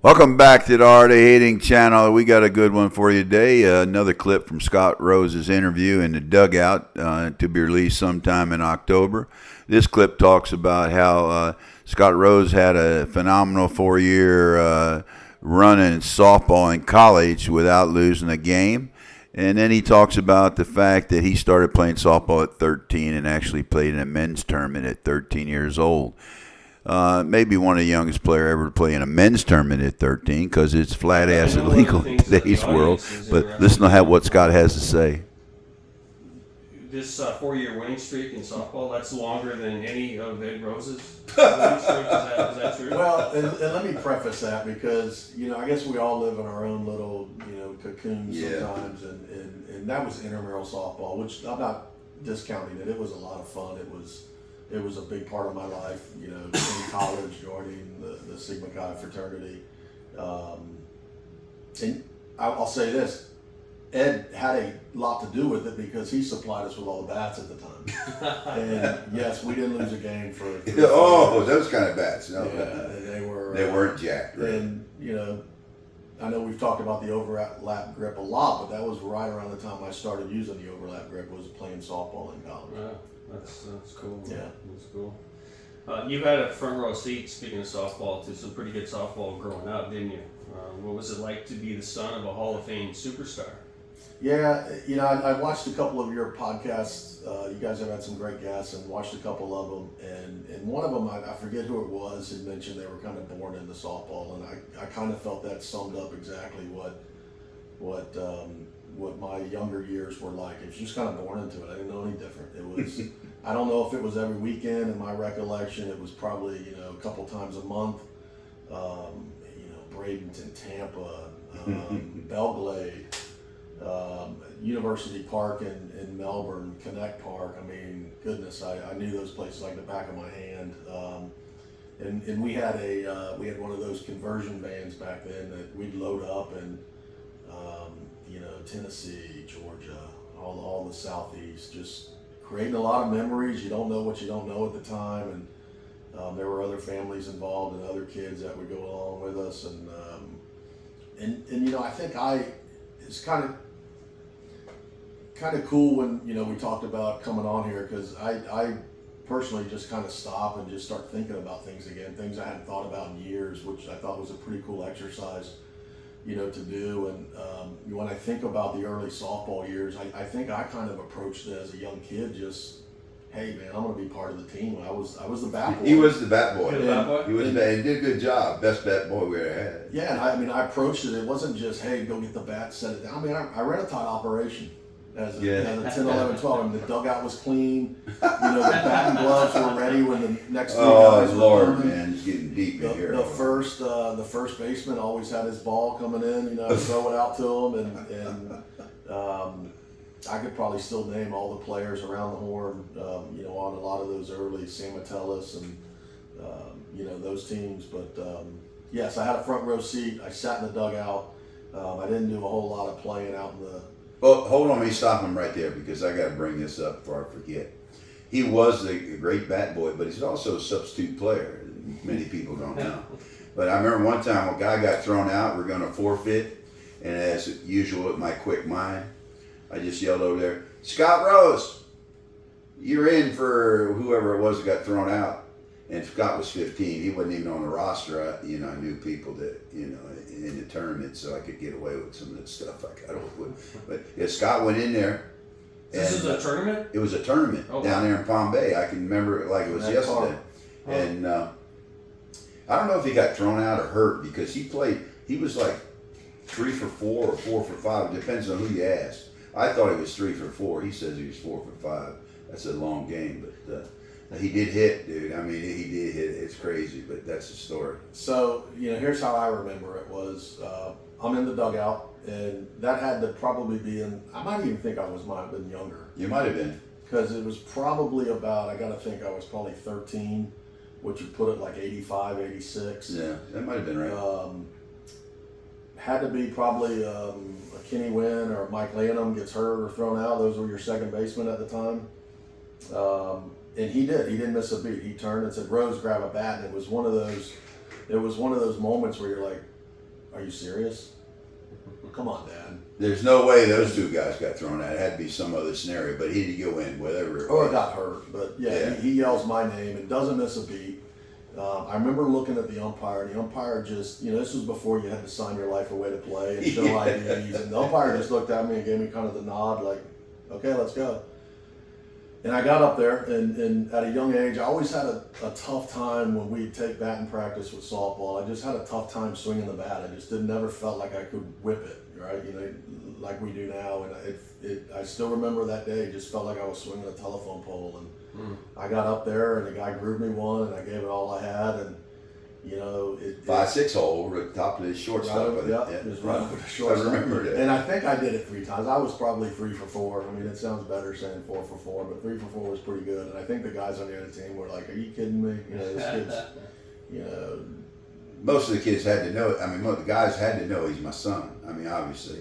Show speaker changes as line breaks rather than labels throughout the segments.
Welcome back to the Art of Hitting channel. We got a good one for you today. Another clip from Scott Rose's interview in the Dugout to be released sometime in October. This clip talks about how Scott Rose had a phenomenal 4-year run in softball in college without losing a game. And then he talks about the fact that he started playing softball at 13 and actually played in a men's tournament at 13 years old. Maybe one of the youngest player ever to play in a men's tournament at 13 because it's flat ass illegal in today's world. But listen to what Scott has to say.
This 4-year winning streak in softball, that's longer than any of Ed Rose's winning streak. Is that true?
Well, and let me preface that because, I guess we all live in our own little, cocoons sometimes. And that was intramural softball, which I'm not discounting it. It was a lot of fun. It was a big part of my life, in college, joining the Sigma Chi fraternity. And I'll say this, Ed had a lot to do with it because he supplied us with all the bats at the time. And yes, we didn't lose a game for
those kind of bats. No,
yeah,
they weren't jacked. Right?
And, I know we've talked about the overlap grip a lot, but that was right around the time I started using the overlap grip, was playing softball in college.
Wow. That's cool.
Yeah.
That's cool. You had a front row seat, speaking of softball, to some pretty good softball growing up, didn't you? What was it like to be the son of a Hall of Fame superstar?
Yeah, I watched a couple of your podcasts. You guys have had some great guests, and watched a couple of them. And one of them, I forget who it was, had mentioned they were kind of born into softball, and I kind of felt that summed up exactly what my younger years were like. It was just kind of born into it. I didn't know any different. It was, I don't know if it was every weekend. In my recollection, it was probably, a couple times a month. Bradenton, Tampa, Belglade, University Park in Melbourne, Connect Park. I mean, goodness, I knew those places like the back of my hand. And we had one of those conversion vans back then that we'd load up and Tennessee, Georgia, all the Southeast, just creating a lot of memories. You don't know what you don't know at the time, and there were other families involved and other kids that would go along with us, and I think it's kind of cool when we talked about coming on here, because I personally just kind of stop and just start thinking about things again, things I hadn't thought about in years, which I thought was a pretty cool exercise to do. And when I think about the early softball years, I think I kind of approached it as a young kid, just, hey man, I'm going to be part of the team. I was the bat boy.
He was the bat boy.
He
was. He did a good job. Best bat boy we ever had.
Yeah, and I approached it. It wasn't just, hey, go get the bat, set it down. I mean, I ran a tight operation as a 10, 11, 12. I mean, the dugout was clean. The bat and gloves were ready when the next three guys were
Lord,
coming.
man, it's getting deep in here.
The first baseman always had his ball coming in. I'd throw it out to him, and I could probably still name all the players around the horn. On a lot of those early TSAMENTALIS and those teams. But yes, I had a front row seat. I sat in the dugout. I didn't do a whole lot of playing out in the.
Well, hold on, let me stop him right there because I got to bring this up before I forget. He was a great bat boy, but he's also a substitute player. Many people don't know. But I remember one time a guy got thrown out. We're going to forfeit, and as usual with my quick mind, I just yelled over there, Scott Rose, you're in for whoever it was that got thrown out. And Scott was 15. He wasn't even on the roster. I knew people that, in the tournament, so I could get away with some of that stuff I got away with. But yeah, Scott went in there.
This is a tournament?
It was a tournament down there in Palm Bay. I can remember it like it was yesterday. And I don't know if he got thrown out or hurt because he was like 3 for 4 or 4 for 5. It depends on who you ask. I thought he was 3 for 4. He says he was 4 for 5. That's a long game, but he did hit, dude. I mean, he did hit. It's crazy, but that's the story.
So, here's how I remember it was, I'm in the dugout, and that had to probably be I might even think might have been younger.
You might have been.
Because it was probably about, I got to think I was probably 13, which would put it like 85, 86.
Yeah, that might have been right.
Had to be probably a Kenny Wynn or Mike Lanham gets hurt or thrown out. Those were your second baseman at the time. And he didn't miss a beat. He turned and said, Rose, grab a bat. And it was one of those moments where you're like, are you serious? Come on, Dad.
There's no way those two guys got thrown out. It had to be some other scenario, but he had to go in, whatever it
Or
was.
got hurt, but yeah. He yells my name and doesn't miss a beat. I remember looking at the umpire. The umpire just, this was before you had to sign your life away to play and show IDs. And the umpire just looked at me and gave me kind of the nod, like, okay, let's go. And I got up there, and at a young age, I always had a tough time when we'd take batting practice with softball. I just had a tough time swinging the bat. I just never felt like I could whip it, right? Like we do now. And I still remember that day. It just felt like I was swinging a telephone pole. And I got up there, and the guy grooved me one, and I gave it all I had. And
5-6 hole over the top of the shortstop.
Just right over the shortstop.
I remember that.
And I think I did it 3 times. I was probably 3 for 4. I mean, it sounds better saying 4 for 4, but 3 for 4 was pretty good. And I think the guys on the other team were like, "Are you kidding me? This kid's,
Most of the kids had to know. I mean, most of the guys had to know he's my son. I mean, obviously,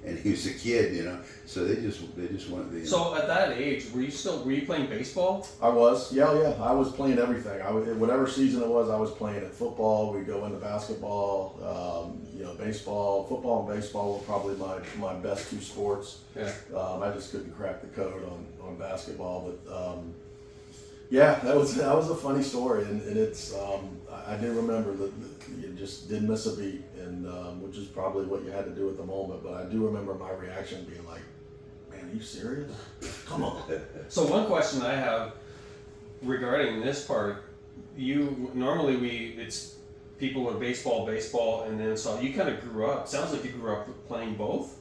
and he was a kid, So they just wanted to.
So at that age, were you playing baseball?
I was, yeah. I was playing everything. Whatever season it was, I was playing it. Football, we'd go into basketball, baseball. Football and baseball were probably my best 2 sports.
Yeah.
I just couldn't crack the code on basketball, but that was a funny story, and it's I do remember that you just didn't miss a beat, and which is probably what you had to do at the moment. But I do remember my reaction being like, "Man, are you serious? Come on."
So one question I have regarding this part, it's people with baseball, and then so you kind of grew up. Sounds like you grew up playing both.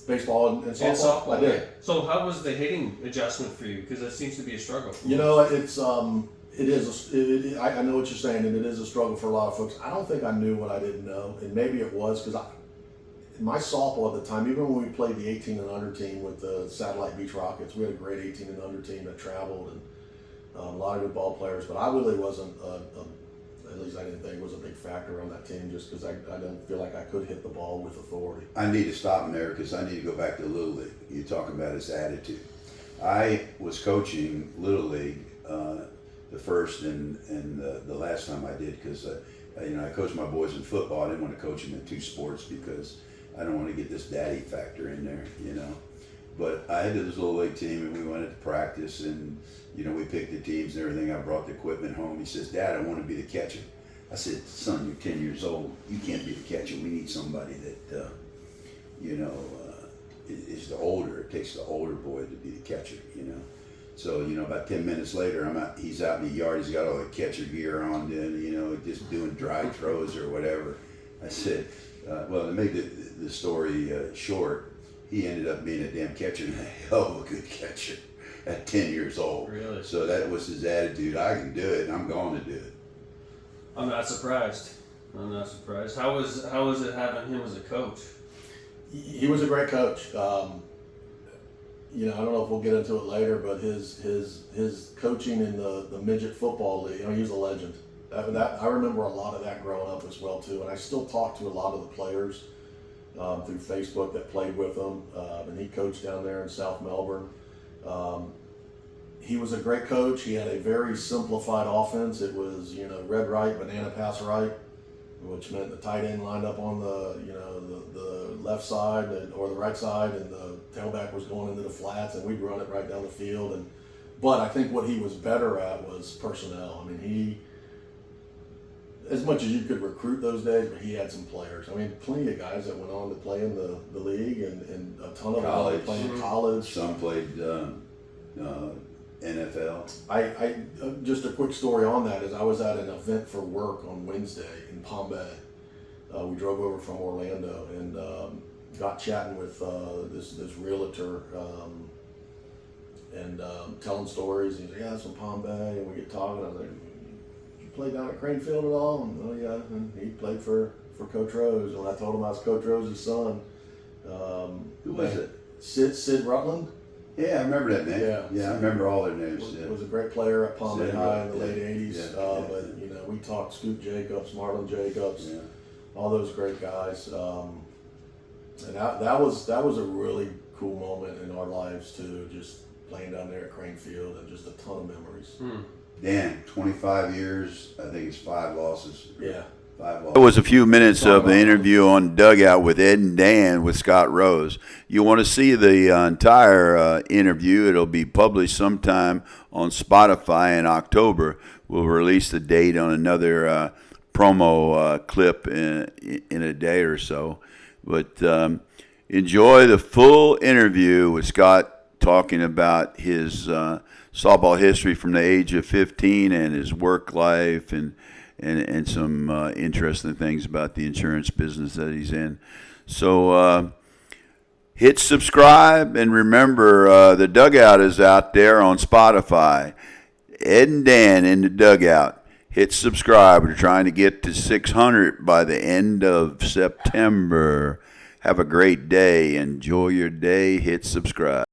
Baseball and softball.
And softball,
I did.
yeah. So how was the hitting adjustment for you? Because that seems to be a struggle.
I know what you're saying, and it is a struggle for a lot of folks. I don't think I knew what I didn't know, and maybe it was because my softball at the time, even when we played the 18 and under team with the Satellite Beach Rockets, we had a great 18 and under team that traveled, and a lot of good ball players, but I really wasn't, at least I didn't think it was a big factor on that team just because I didn't feel like I could hit the ball with authority.
I need to stop him there because I need to go back to Little League. You're talking about his attitude. I was coaching Little League the first and the last time I did because I coached my boys in football. I didn't want to coach them in 2 sports because I don't want to get this daddy factor in there, But I had this Little League team, and we went to practice, and we picked the teams and everything. I brought the equipment home. He says, "Dad, I want to be the catcher." I said, "Son, you're 10 years old. You can't be the catcher. We need somebody that is the older. It takes the older boy to be the catcher, So, about 10 minutes later, he's out in the yard. He's got all the catcher gear on, just doing dry throws or whatever. I said, to make the story short, he ended up being a damn catcher and a hell of a good catcher at 10 years old.
Really?
So that was his attitude. I can do it, and I'm going to do it.
I'm not surprised. How was it having him as a coach?
He was a great coach. I don't know if we'll get into it later, but his coaching in the midget football league, he was a legend. I remember a lot of that growing up as well too, and I still talk to a lot of the players through Facebook that played with him, and he coached down there in South Melbourne. He was a great coach. He had a very simplified offense. It was red right, banana pass right, which meant the tight end lined up on the left side or the right side, and the tailback was going into the flats, and we'd run it right down the field. But I think what he was better at was personnel. I mean, he, as much as you could recruit those days, but he had some players. I mean, plenty of guys that went on to play in the league, and a ton of them played in college.
Some played NFL.
I just a quick story on that is I was at an event for work on Wednesday in Palm Bay. We drove over from Orlando and got chatting with this realtor and telling stories. And he's like, "Yeah, it's from Palm Bay," and we get talking. I was like, "Did you play down at Crane Field at all?" And, "Oh yeah," and he played for Coach Rose. And I told him I was Coach Rose's son.
Who was it?
Sid Rutland.
Yeah, I remember that name.
Yeah,
I remember all their names.
Was a great player at Palm Bay High in the late
yeah.
'80s.
Yeah.
But we talked Scoop Jacobs, Marlon Jacobs, all those great guys. And that was a really cool moment in our lives too. Just playing down there at Crane Field and just a ton of memories.
Dan, 25 years. I think it's 5 losses.
Yeah.
That was a few minutes of the interview on Dugout with Ed and Dan with Scott Rose. You want to see the entire interview, it'll be published sometime on Spotify in October. We'll release the date on another promo clip in a day or so. But enjoy the full interview with Scott talking about his softball history from the age of 15 and his work life and some interesting things about the insurance business that he's in. So hit subscribe, and remember, the Dugout is out there on Spotify. Ed and Dan in the Dugout. Hit subscribe. We're trying to get to 600 by the end of September. Have a great day. Enjoy your day. Hit subscribe.